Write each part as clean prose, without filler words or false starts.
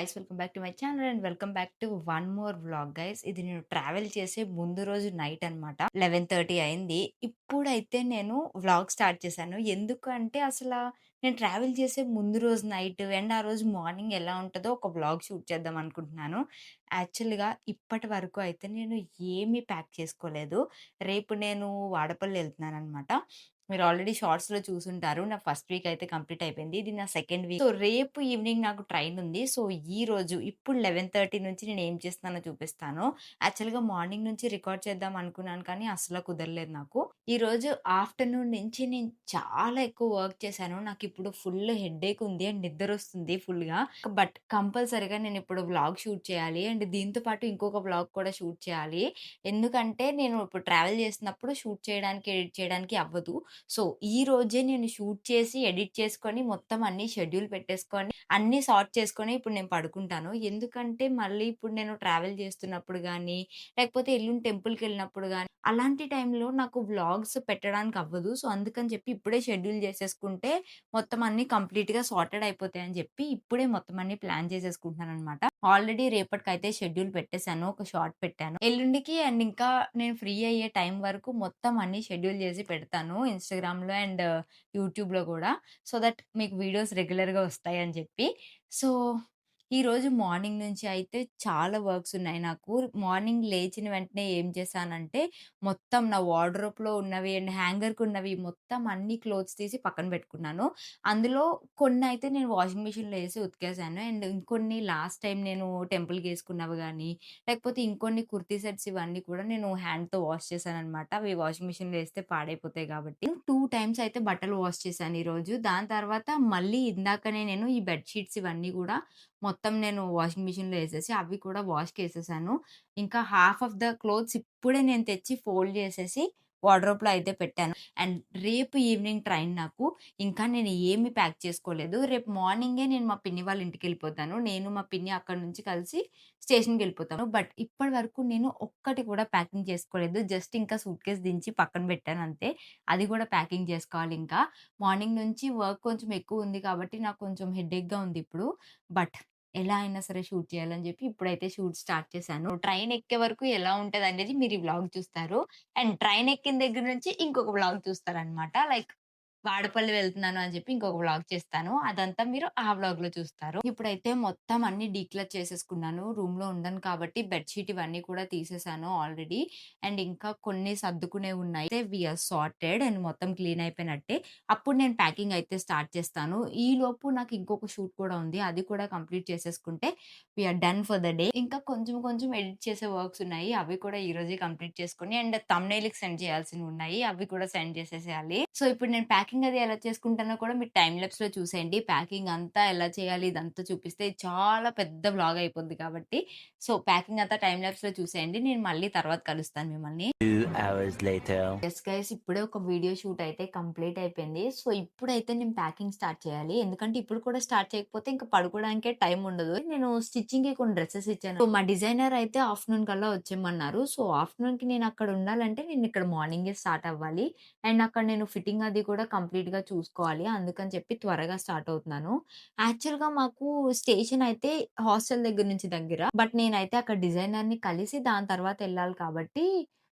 Guys, welcome back to my channel and welcome back to one more vlog guys. ఇది నేను travel చేసే ముందు రోజు నైట్ అనమాట. 11:30 అయింది. ఇప్పుడైతే నేను వ్లాగ్ స్టార్ట్ చేశాను. ఎందుకంటే నేను ట్రావెల్ చేసే ముందు రోజు నైట్ అండ్ ఆ రోజు మార్నింగ్ ఎలా ఉంటుందో ఒక వ్లాగ్ షూట్ చేద్దాం అనుకుంటున్నాను. యాక్చువల్‌గా ఇప్పటి వరకు అయితే నేను ఏమీ ప్యాక్ చేసుకోలేదు. రేపు నేను వాడపల్లి వెళ్తున్నాననమాట. మీరు ఆల్రెడీ షార్ట్స్‌లో చూసుంటారు. నా ఫస్ట్ వీక్ అయితే కంప్లీట్ అయిపోయింది. ఇది నా సెకండ్ వీక్. సో, రేపు ఈవినింగ్ నాకు ట్రైన్ ఉంది. సో, ఈరోజు ఇప్పుడు 11:30 నుంచి నేను ఏం చేస్తున్నానో చూపిస్తాను. యాక్చువల్‌గా మార్నింగ్ నుంచి రికార్డ్ చేద్దాం అనుకున్నాను కానీ అస్సలు కుదరలేదు నాకు. ఈరోజు ఆఫ్టర్‌నూన్ నుంచి నేను చాలా ఎక్కువ వర్క్ చేశాను. నాకిప్పుడు ఫుల్ హెడేక్ ఉంది అండ్ నిద్రొస్తుంది ఫుల్‌గా. బట్ కంపల్సరీగా నేనిప్పుడు వ్లాగ్ షూట్ చేయాలి. అండ్ దీంతో పాటు ఇంకొక వ్లాగ్ కూడా షూట్ చేయాలి. ఎందుకంటే నేను ఇప్పుడు ట్రావెల్ చేస్తున్నప్పుడు షూట్ చేయడానికి, ఎడిట్ చేయడానికి అవ్వదు. సో, ఈరోజే నేను షూట్ చేసి, ఎడిట్ చేసుకొని, మొత్తం అన్నీ షెడ్యూల్ పెట్టేసుకొని, అన్నీ సార్ట్ చేసుకొని ఇప్పుడు నేను పడుకుంటాను. ఎందుకంటే మళ్ళీ ఇప్పుడు నేను ట్రావెల్ చేస్తున్నప్పుడు గానీ, లేకపోతే ఎల్లుండి టెంపుల్‌కెళ్ళినప్పుడు గానీ, అలాంటి టైంలో నాకు వ్లాగ్స్ పెట్టడానికి అవ్వదు. సో, అందుకని చెప్పి ఇప్పుడే షెడ్యూల్ చేసేసుకుంటే మొత్తం అన్నీ కంప్లీట్‌గా సార్టెడ్ అయిపోతాయని చెప్పి ఇప్పుడే మొత్తం అన్నీ ప్లాన్ చేసేసుకుంటున్నాననమాట. ఆల్రెడీ రేపటికైతే షెడ్యూల్ పెట్టేసాను. ఒక షార్ట్ పెట్టాను. ఎల్లుండికి అండ్ ఇంకా నేను ఫ్రీ అయ్యే టైం వరకు మొత్తం అన్నీ షెడ్యూల్ చేసి పెడతాను ఇన్‌స్టాగ్రామ్‌లో అండ్ యూట్యూబ్‌లో గూడా. సో దట్ మీకు వీడియోస్ రెగ్యులర్‌గా వస్తాయని చెప్పి. సో, ఈరోజు మార్నింగ్ నుంచి అయితే చాలా వర్క్స్ ఉన్నాయి నాకు. మార్నింగ్ లేచిన వెంటనే ఏం చేశానంటే, మొత్తం నా వార్డ్‌రోబ్‌లో ఉన్నవి అండ్ హ్యాంగర్‌కున్నవి మొత్తం అన్ని క్లోత్స్ తీసి పక్కన పెట్టుకున్నాను. అందులో కొన్నయితే నేను వాషింగ్ మిషన్‌లో ఏసి ఉతికేసాను. అండ్ ఇంకొన్ని లాస్ట్ టైమ్ నేను టెంపుల్‌కేసుకున్నవి గానీ, లేకపోతే ఇంకొన్ని కుర్తీ సెట్స్ ఇవన్నీ కూడా నేను హ్యాండ్‌తో వాష్ చేశాననమాట. అవి వాషింగ్ మిషన్‌లో ఏస్తే పాడైపోతాయి కాబట్టి. 2 టైమ్స్ అయితే బట్టలు వాష్ చేశాను ఈరోజు. దాని తర్వాత మళ్ళీ ఇందాకనే నేను ఈ బెడ్ షీట్స్ ఇవన్నీ గూడా మొత్తం నేను వాషింగ్ మిషన్‌లో ఏసేసి అవి కూడా వాష్‌కేసేసాను. ఇంకా హాఫ్ ఆఫ్ ద క్లోత్స్ ఇప్పుడే నేను తెచ్చి ఫోల్డ్ చేసేసి వార్డ్‌రోబ్‌లో అయితే పెట్టాను. అండ్ రేపు ఈవినింగ్ ట్రైన్ నాకు. ఇంకా నేను ఏమి ప్యాక్ చేసుకోలేదు. రేపు మార్నింగే నేను మా పిన్ని వాళ్ళ ఇంటికెళ్ళిపోతాను. నేను, మా పిన్ని అక్కడి నుంచి కలిసి స్టేషన్‌కెళ్ళిపోతాము. బట్ ఇప్పటి వరకు నేను ఒక్కటి కూడా ప్యాకింగ్ చేసుకోలేదు. జస్ట్ ఇంకా సూట్‌కేస్ దించి పక్కన పెట్టాను అంతే. అది కూడా ప్యాకింగ్ చేసుకోవాలి ఇంకా. మార్నింగ్ నుంచి వర్క్ కొంచెం ఎక్కువ ఉంది కాబట్టి నాకు కొంచెం హెడేక్‌గా ఉంది ఇప్పుడు. బట్ ఎలా అయినా సరే షూట్ చేయాలని చెప్పి ఇప్పుడైతే షూట్ స్టార్ట్ చేశాను. ట్రైన్ ఎక్కే వరకు ఎలా ఉంటదనేది మీరు ఈ వ్లాగ్ చూస్తారు. అండ్ ట్రైన్ ఎక్కిన దగ్గర నుంచి ఇంకొక వ్లాగ్ చూస్తారనమాట. లైక్ వాడపల్లి వెళ్తున్నాను అని చెప్పి ఇంకొక వ్లాగ్ చేస్తాను. అదంతా మీరు ఆ వ్లాగ్‌లో చూస్తారు. ఇప్పుడైతే మొత్తం అన్నీ డీక్లటర్ చేసేసుకున్నాను. రూమ్‌లో ఉండను కాబట్టి బెడ్‌షీట్ ఇవన్నీ కూడా తీసేసాను ఆల్రెడీ. అండ్ ఇంకా కొన్ని సర్దుకునేవి ఉన్నాయి. అయితే వి ఆర్ సార్టెడ్ అండ్ మొత్తం క్లీన్ అయిపోయినట్టే. అప్పుడు నేను ప్యాకింగ్ అయితే స్టార్ట్ చేస్తాను. ఈలోపు నాకు ఇంకొక షూట్ కూడా ఉంది. అది కూడా కంప్లీట్ చేసేసుకుంటే we are done for the day. ఇంకా కొంచెం కొంచెం ఎడిట్ చేసే వర్క్స్ ఉన్నాయి. అవి కూడా ఈ రోజే కంప్లీట్ చేసుకొని అండ్ థంబ్‌నెయిల్‌కి సెండ్ చేయాల్సినవి ఉన్నాయి. అవి కూడా సెండ్ చేసేసేయాలి. సో, ఇప్పుడు నేను ప్యాకింగ్ అది ఎలా చేసుకుంటానో కూడా మీరు టైమ్ లాప్స్‌లో చూసేయండి. ప్యాకింగ్ అంతా ఎలా చేయాలి ఇదంతా చూపిస్తే చాలా పెద్ద వ్లాగ్ అయిపోద్ది కాబట్టి. సో, ప్యాకింగ్ అంతా టైమ్ లాప్స్‌లో చూసేయండి. నేను మళ్ళీ తర్వాత కలుస్తాను మిమ్మల్ని. 2 hours later. యెస్ గైస్, ఇప్పుడే ఒక వీడియో షూట్ అయితే కంప్లీట్ అయిపోయింది. సో, ఇప్పుడైతే నేను ప్యాకింగ్ స్టార్ట్ చేయాలి. ఎందుకంటే ఇప్పుడు కూడా స్టార్ట్ చేయకపోతే ఇంక పడుకోవడానికే టైం ఉండదు. నేను స్టిచ్చింగ్‌కి కొన్ని డ్రెసెస్ ఇచ్చాను. సో, మా డిజైనర్ అయితే ఆఫ్టర్‌నూన్ కల్లా వచ్చేయమన్నారు. సో, ఆఫ్టర్‌నూన్‌కి నేను అక్కడ ఉండాలంటే నేను ఇక్కడ మార్నింగే స్టార్ట్ అవ్వాలి. అండ్ అక్కడ నేను ఫిట్టింగ్ అది కూడా కంప్లీట్‌గా చూసుకోవాలి. అందుకని చెప్పి త్వరగా స్టార్ట్ అవుతున్నాను. యాక్చువల్‌గా మాకు స్టేషన్ అయితే హాస్టల్ దగ్గర నుంచి దగ్గర. బట్ నేనైతే అక్కడ డిజైనర్‌ని కలిసి దాని తర్వాత ఎళ్ళాలి కాబట్టి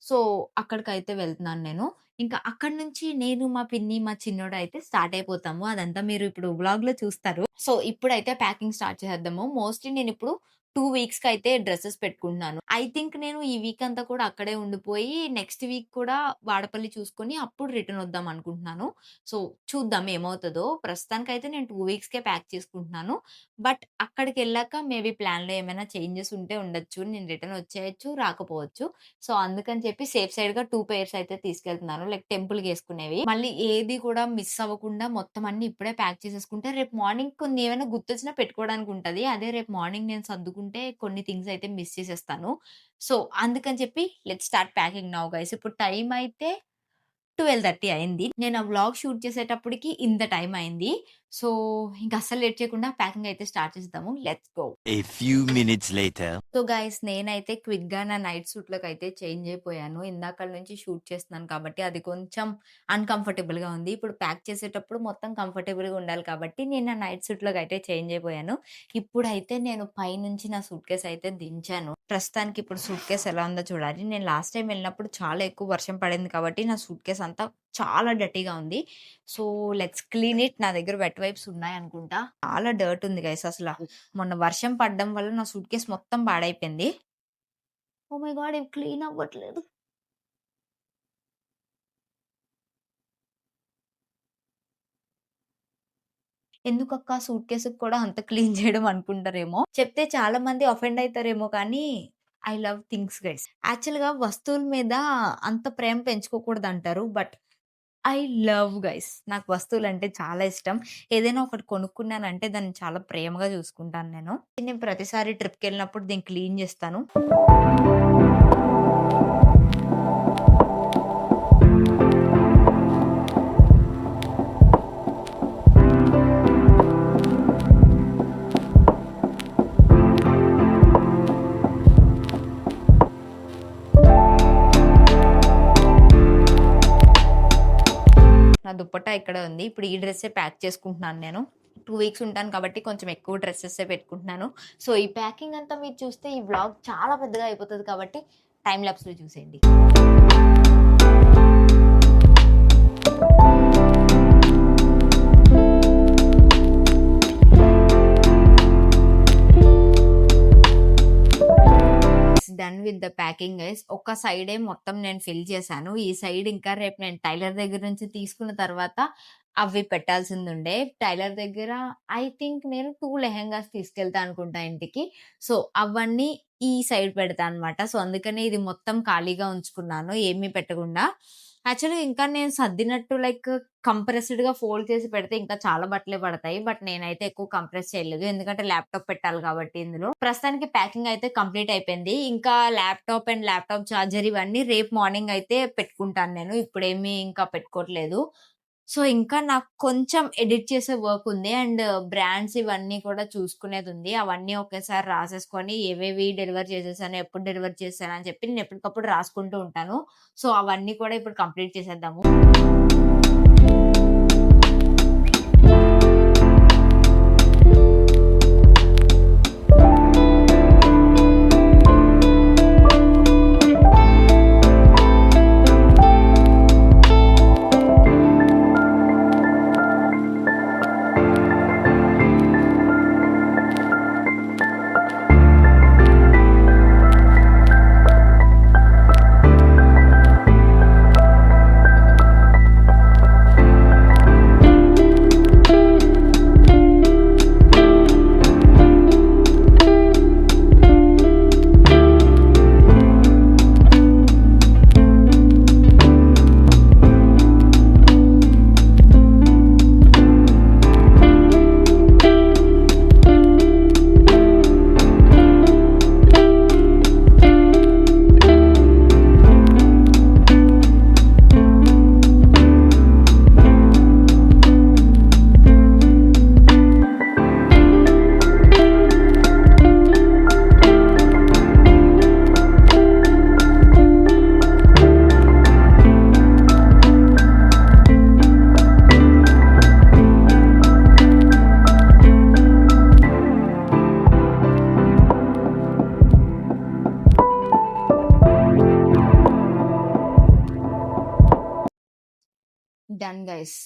సో, అక్కడికైతే వెళ్తున్నాను నేను. ఇంకా అక్కడి నుంచి నేను, మా పిన్ని, మా చిన్నోడయితే స్టార్ట్ అయిపోతాము. అదంతా మీరు ఇప్పుడు వ్లాగ్‌లో చూస్తారు. సో, ఇప్పుడైతే ప్యాకింగ్ స్టార్ట్ చేసేద్దాము. మోస్ట్‌లీ నేనిప్పుడు 2 వీక్స్‌కయితే డ్రెసెస్ పెట్టుకుంటున్నాను. ఐ థింక్ నేను ఈ వీక్ అంతా కూడా అక్కడే ఉండిపోయి, నెక్స్ట్ వీక్ కూడా వాడపల్లి చూసుకొని అప్పుడు రిటర్న్ వద్దాం అనుకుంటున్నాను. సో, చూద్దాం ఏమవుతదో. ప్రస్తుతానికైతే నేను 2 వీక్స్‌కే ప్యాక్ చేసుకుంటున్నాను. బట్ అక్కడికెళ్ళాక మేబీ ప్లాన్‌లో ఏమైనా చేంజెస్ ఉంటే ఉండొచ్చు. నేను రిటర్న్ వచ్చేయొచ్చు, రాకపోవచ్చు. సో, అందుకని చెప్పి సేఫ్ సైడ్‌గా 2 పెయిర్స్ అయితే తీసుకెళ్తున్నాను. లైక్ టెంపుల్‌కేసుకునేవి. మళ్ళీ ఏది కూడా మిస్ అవ్వకుండా మొత్తం అన్నీ ఇప్పుడే ప్యాక్ చేసేసుకుంటే రేపు మార్నింగ్ కొన్ని ఏమైనా గుర్తొచ్చినా పెట్టుకోవడానికి ఉంటది. అదే రేపు మార్నింగ్ నేను సర్దుకుంటే కొన్ని థింగ్స్ అయితే మిస్ చేసేస్తాను. సో, అందుకని చెప్పి let's start packing now guys. ఇప్పుడు టైం అయితే 12:30 అయింది. నేను ఆ వ్లాగ్ షూట్ చేసేటప్పటికి ఇంత టైం అయింది. సో, ఇంక అస్సలు లేట్ చేయకుండా ప్యాకింగ్ అయితే స్టార్ట్ చేసేద్దాము. Let's go. A few minutes later. So guys నేనైతే క్విక్‌గా నా నైట్ సూట్‌లోకైతే చేంజ్ అయిపోయాను. ఇందాకల నుంచి షూట్ చేస్తున్నాను కాబట్టి అది కొంచెం అన్‌కంఫర్టబుల్‌గా ఉంది. ఇప్పుడు ప్యాక్ చేసేటప్పుడు మొత్తం కంఫర్టబుల్‌గా ఉండాలి కాబట్టి నేను నా నైట్ సూట్‌లోకైతే చేంజ్ అయిపోయాను. ఇప్పుడైతే నేను పైనుంచి నా సూట్‌కేస్ అయితే దించాను. ప్రస్తుతానికి ఇప్పుడు సూట్‌కేస్ ఎలా ఉందో చూడాలి. నేను లాస్ట్ టైమ్ వెళ్ళినప్పుడు చాలా ఎక్కువ వర్షం పడింది కాబట్టి నా సూట్‌కేస్ అంతా చాలా డర్టీగా ఉంది. So let's clean it. నా దగ్గర వెట్ వైప్స్ ఉన్నాయనుకుంటా. చాలా డర్ట్ ఉంది గైస్ అసల. మొన్న వర్షం పడడం వల్ల నా సూట్‌కేస్ మొత్తం పాడైపోయింది. Oh my God! ఇవి క్లీన్ అవ్వట్లేదు. ఎందుకక్కా సూట్‌కేస్‌కి కూడా అంత క్లీన్ చేయడం అనుకుంటారేమో. చెప్తే చాలా మంది అఫెండ్ అయితారేమో కానీ ఐ లవ్ థింగ్స్ గైస్. యాక్చువల్‌గా వస్తువుల మీద అంత ప్రేమ పెంచుకోకూడదంటారు. But I love guys. నాకు వస్తువులంటే చాలా ఇష్టం. ఏదైనా ఒకటి కొనుక్కున్నానంటే దాన్ని చాలా ప్రేమగా చూసుకుంటాను నేను. నేను ప్రతిసారి ట్రిప్‌కెళ్ళినప్పుడు దీన్ని క్లీన్ చేస్తాను. నా దుప్పట్టా ఇక్కడే ఉంది. ఇప్పుడు ఈ డ్రెస్సే ప్యాక్ చేసుకుంటున్నాను నేను. 2 వీక్స్ ఉంటాను కాబట్టి కొంచెం ఎక్కువ డ్రెసెస్సే పెట్టుకుంటున్నాను. సో, ఈ ప్యాకింగ్ అంతా మీరు చూస్తే ఈ వ్లాగ్ చాలా పెద్దగా అయిపోతది కాబట్టి టైమ్ ల్యాప్స్‌లో చూసేయండి. Done with the packing guys. ఒక సైడే మొత్తం నేను ఫిల్ చేశాను. ఈ సైడ్ ఇంకా రేపు నేను టైలర్ దగ్గర నుంచి తీసుకున్న తర్వాత అవి పెట్టాల్సిందుండే. టైలర్ దగ్గర ఐ థింక్ నేను 2 లెహెంగాస్ తీసుకెళ్తా అనుకుంటా ఇంటికి. సో, అవన్నీ ఈ సైడ్ పెడతా అనమాట. సో, అందుకనే ఇది మొత్తం ఖాళీగా ఉంచుకున్నాను ఏమీ పెట్టకుండా. యాక్చువల్‌గా ఇంకా నేను సర్దినట్టు లైక్ కంప్రెస్డ్‌గా ఫోల్డ్ చేసి పెడితే ఇంకా చాలా బట్టలే పడతాయి. బట్ నేనైతే ఎక్కువ కంప్రెస్ చేయలేదు. ఎందుకంటే ల్యాప్‌టాప్ పెట్టాలి కాబట్టి ఇందులో. ప్రస్తుతానికి ప్యాకింగ్ అయితే కంప్లీట్ అయిపోయింది. ఇంకా ల్యాప్‌టాప్ అండ్ ల్యాప్‌టాప్ చార్జర్ ఇవన్నీ రేపు మార్నింగ్ అయితే పెట్టుకుంటాను నేను. ఇప్పుడేమి ఇంకా పెట్టుకోవట్లేదు. సో, ఇంకా నాకు కొంచెం ఎడిట్ చేసే వర్క్ ఉంది. అండ్ బ్రాండ్స్ ఇవన్నీ కూడా చూసుకునేదుంది. అవన్నీ ఒకేసారి రాసేసుకొని ఏవేవి డెలివర్ చేసేసాను, ఎప్పుడు డెలివర్ చేశాను అని చెప్పి నేను ఎప్పటికప్పుడు రాసుకుంటూ ఉంటాను. సో, అవన్నీ కూడా ఇప్పుడు కంప్లీట్ చేసేద్దాము. Done guys.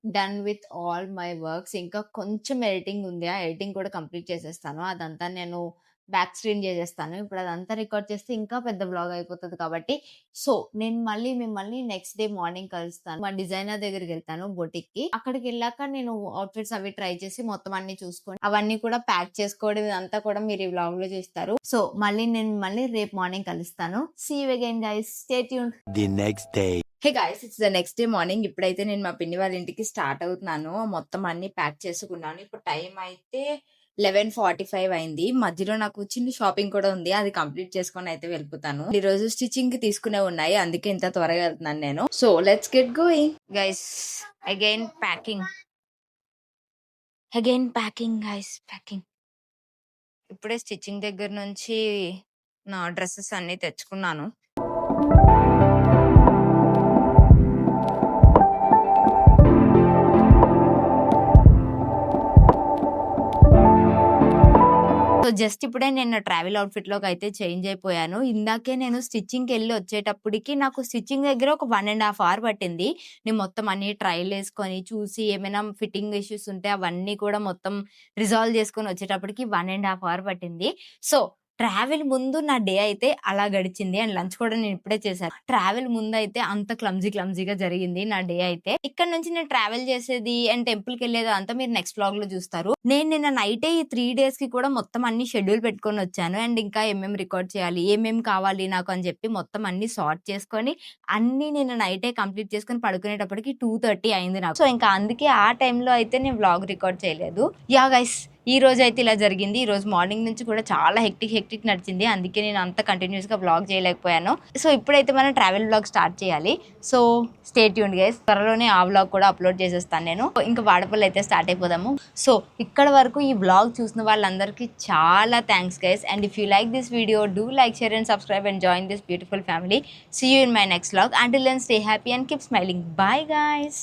Done with all my works. ఇంకా కొంచెం ఎడిటింగ్ ఉంది. ఆ ఎడిటింగ్ కూడా కంప్లీట్ చేసేస్తాను. అదంతా నేను బ్యాక్ స్క్రీన్ చేసేస్తాను. ఇప్పుడు అదంతా రికార్డ్ చేస్తే ఇంకా పెద్ద వ్లాగ్ అయిపోతది కాబట్టి, సో, నేను మళ్ళీ మిమ్మల్ని నెక్స్ట్ డే మార్నింగ్ కలుస్తాను. మా డిజైనర్ దగ్గరికెళ్తాను బొటిక్‌కి. అక్కడికెళ్ళాక నేను అవుట్‌ఫిట్స్ అవి ట్రై చేసి మొత్తం అన్నీ చూసుకొని, అవన్నీ కూడా ప్యాక్ చేసుకోవడం ఇదంతా కూడా మీరు ఈ వ్లాగ్‌లో చూస్తారు. సో, మళ్ళీ నేను మిమ్మల్ని రేపు మార్నింగ్ కలుస్తాను. See you again guys. Stay tuned. The next day. Hey guys! It's the next day morning. ఇప్పుడైతే నేను మా పిన్ని వాళ్ళ ఇంటికి స్టార్ట్ అవుతున్నాను. మొత్తం అన్నీ ప్యాక్ చేసుకున్నాను. ఇప్పుడు టైం అయితే 11:45 అయింది. మధ్యలో నాకు చిన్న షాపింగ్ కూడా ఉంది. అది కంప్లీట్ చేసుకొని అయితే వెళ్ళిపోతాను. ఈరోజు స్టిచింగ్‌కి తీసుకునేవి ఉన్నాయి. అందుకే ఇంత త్వరగా వెళ్తున్నాను నేను. So, let's get going. Guys again packing. Again packing guys, packing. ఇప్పుడే స్టిచ్చింగ్ దగ్గర నుంచి నా డ్రెసెస్ అన్నీ తెచ్చుకున్నాను. సో, జస్ట్ ఇప్పుడే నేను నా ట్రావెల్ అవుట్‌ఫిట్‌లోకయితే చేంజ్ అయిపోయాను. ఇందాకే నేను స్టిచ్చింగ్‌కెళ్ళి వచ్చేటప్పటికి నాకు స్టిచ్చింగ్ దగ్గర ఒక 1 ½ అవర్ పట్టింది. నేను మొత్తం అన్నీ ట్రైలేసుకొని, చూసి ఏమైనా ఫిట్టింగ్ ఇష్యూస్ ఉంటే అవన్నీ కూడా మొత్తం రిజాల్వ్ చేసుకొని వచ్చేటప్పటికి 1 ½ అవర్ పట్టింది. సో, ట్రావెల్ ముందు నా డే అయితే అలా గడిచింది. అండ్ లంచ్ కూడా నేను ఇప్పుడే చేశాను. ట్రావెల్ ముందయితే అంత క్లమ్జీగా జరిగింది నా డే అయితే. ఇక్కడ నుంచి నేను ట్రావెల్ చేసేది అండ్ టెంపుల్‌కెళ్ళేది అంతా మీరు నెక్స్ట్ వ్లాగ్‌లో చూస్తారు. నేను నిన్న నైటే ఈ 3 డేస్‌కి కూడా మొత్తం అన్ని షెడ్యూల్ పెట్టుకొనొచ్చాను. అండ్ ఇంకా ఏమేం రికార్డ్ చేయాలి, ఏమేం కావాలి నాకు అని చెప్పి మొత్తం అన్నీ సార్ట్ చేసుకొని, అన్నీ నిన్న నైటే కంప్లీట్ చేసుకొని పడుకునేటప్పటికి 2:30 అయింది నాకు. సో, ఇంకా అందుకే ఆ టైంలో అయితే నేను వ్లాగ్ రికార్డ్ చేయలేదు. యాహ్! గైస్, ఈ రోజైతే ఇలా జరిగింది. ఈ రోజు మార్నింగ్ నుంచి కూడా చాలా హెక్టిక్ నడిచింది. అందుకే నేను అంత కంటిన్యూయస్‌గా వ్లాగ్ చేయలేకపోయాను. సో, ఇప్పుడైతే మనం ట్రావెల్ వ్లాగ్ స్టార్ట్ చేయాలి. So, stay tuned guys. త్వరలోనే ఆ వ్లాగ్ కూడా అప్‌లోడ్ చేసేస్తాను నేను. ఇంకా వాడపల్లి అయితే స్టార్ట్ అయిపోదాము. సో, ఇక్కడి వరకు ఈ వ్లాగ్ చూసిన వాళ్ళందరికీ చాలా thanks guys. And if you like this video, do like, share and subscribe and join this beautiful family. See you in my next vlog. Until then, stay happy and keep smiling. Bye guys.